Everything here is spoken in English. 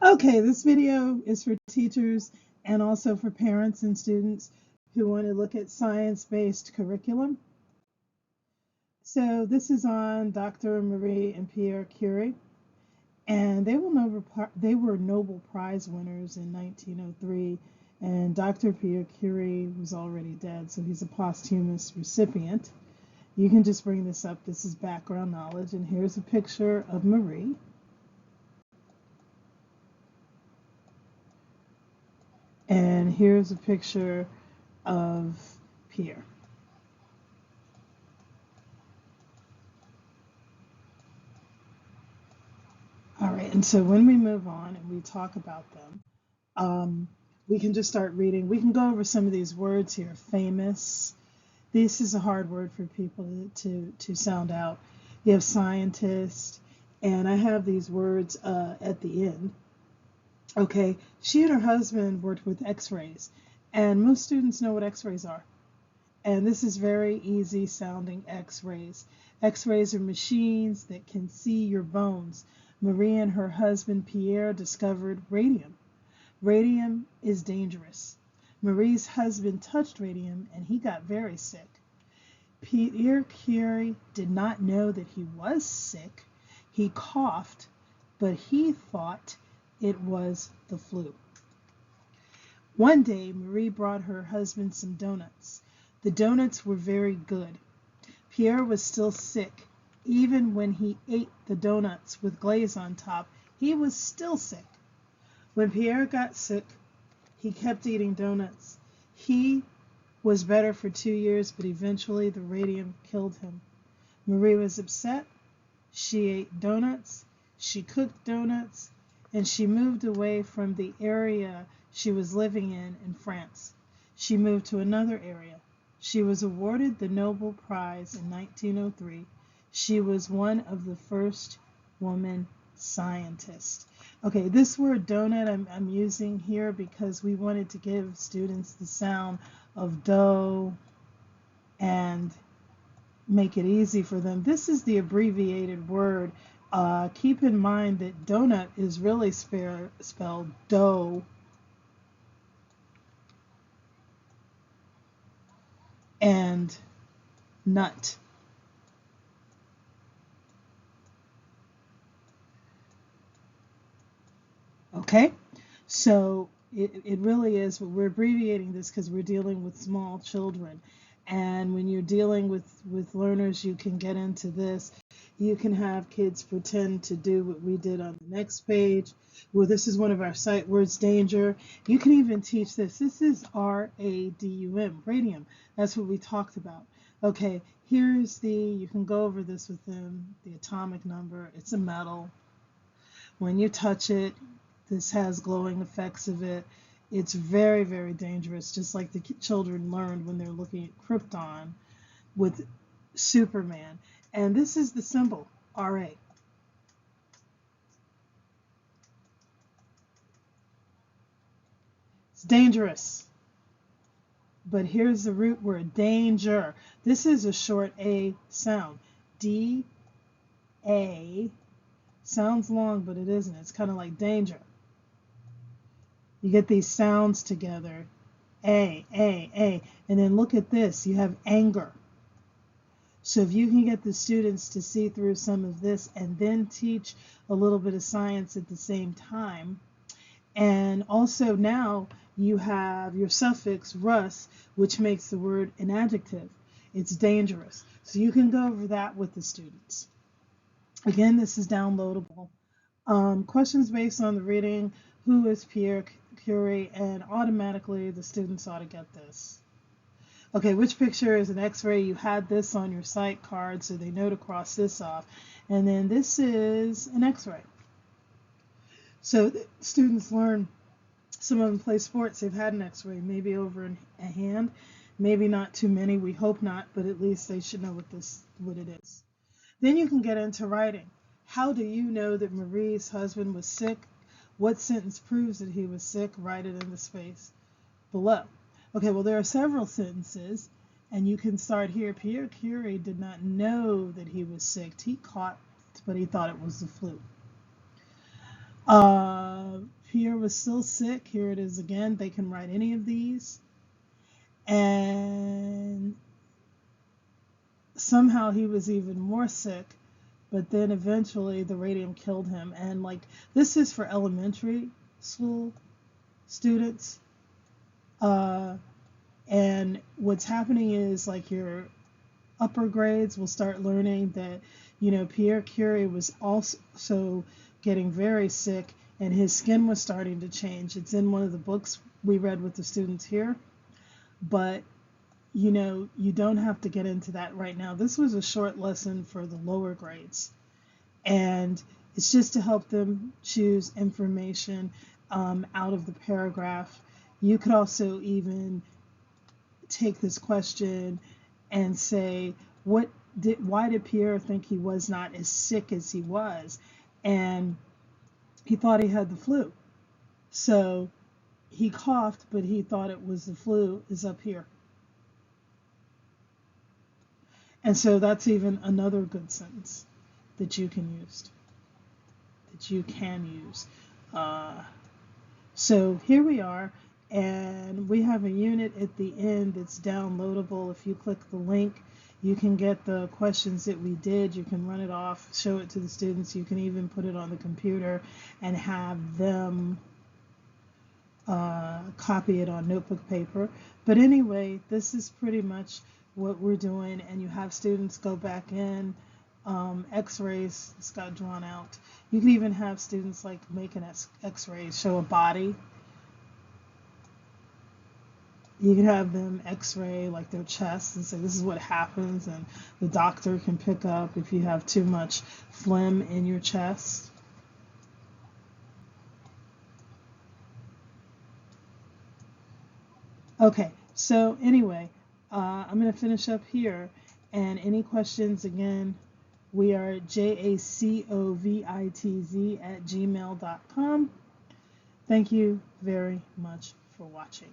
Okay, this video is for teachers and also for parents and students who want to look at science-based curriculum. So this is on Dr. Marie and Pierre Curie, and they were Nobel Prize winners in 1903, and Dr. Pierre Curie was already dead, so he's a posthumous recipient. You can just bring this up. This is background knowledge, and here's a picture of Marie. And here's a picture of Pierre. All right, and so when we move on and we talk about them, um, we can just start reading. We can go over some of these words here. Famous. This is a hard word for people to sound out. You have scientist, and I have these words at the end. Okay, she and her husband worked with X-rays, and most students know what X-rays are. And this is very easy sounding X-rays. X-rays are machines that can see your bones. Marie and her husband Pierre discovered radium. Radium is dangerous. Marie's husband touched radium and he got very sick. Pierre Curie did not know that he was sick. He coughed, but he thought it was the flu. One day, Marie brought her husband some donuts. The donuts were very good. Pierre was still sick. Even when he ate the donuts with glaze on top, he was still sick. When Pierre got sick, he kept eating donuts. He was better for 2 years, but eventually the radium killed him. Marie was upset. She ate donuts. She cooked donuts. And she moved away from the area she was living in France. She moved to another area. She was awarded the Nobel Prize in 1903. She was one of the first women scientists. Okay, this word donut I'm using here because we wanted to give students the sound of dough and make it easy for them. This is the abbreviated word. Keep in mind that donut is really spelled dough and nut. Okay, so it really is, we're abbreviating this because we're dealing with small children. And when you're dealing with learners, you can get into this. You can have kids pretend to do what we did on the next page. Well, this is one of our sight words, danger. You can even teach this. This is RADUM, radium. That's what we talked about. Okay, here's you can go over this with them, the atomic number. It's a metal. When you touch it, this has glowing effects of it. It's very, very dangerous, just like the children learned when they're looking at Krypton with Superman. And this is the symbol, Ra. It's dangerous. But here's the root word, danger. This is a short A sound. D-A. Sounds long, but it isn't. It's kind of like danger. You get these sounds together, A. And then look at this. You have anger. So if you can get the students to see through some of this and then teach a little bit of science at the same time, and also now you have your suffix rus, which makes the word an adjective. It's dangerous. So you can go over that with the students. Again, this is downloadable. Questions based on the reading, who is Pierre Curie, and automatically the students ought to get this. Okay, which picture is an X-ray? You had this on your sight card, so they know to cross this off. And then this is an X-ray. So students learn, some of them play sports, they've had an X-ray, maybe over a hand, maybe not too many, we hope not, but at least they should know what it is. Then you can get into writing. How do you know that Marie's husband was sick? What sentence proves that he was sick? Write it in the space below. Okay, well, there are several sentences, and you can start here. Pierre Curie did not know that he was sick. He coughed, but he thought it was the flu. was still sick. Here it is again. They can write any of these. And somehow he was even more sick, but then eventually the radium killed him. And like, this is for elementary school students. And what's happening is like your upper grades will start learning that, Pierre Curie was also getting very sick and his skin was starting to change. It's in one of the books we read with the students here, but you don't have to get into that right now. This was a short lesson for the lower grades, and it's just to help them choose information out of the paragraph. You could also even take this question and say, why did Pierre think he was not as sick as he was? And he thought he had the flu. So he coughed, but he thought it was the flu is up here. And so that's even another good sentence that you can use. So here we are, and we have a unit at the end that's downloadable. If you click the link, you can get the questions that we did. You can run it off, show it to the students. You can even put it on the computer and have them copy it on notebook paper. But anyway, this is pretty much what we're doing, and you have students go back in. X-rays, this got drawn out. You can even have students like make an X-ray, show a body. You can have them X-ray like their chest and say this is what happens, and the doctor can pick up if you have too much phlegm in your chest. Okay, so anyway, I'm going to finish up here, and any questions, again, we are jacovitz@gmail.com. Thank you very much for watching.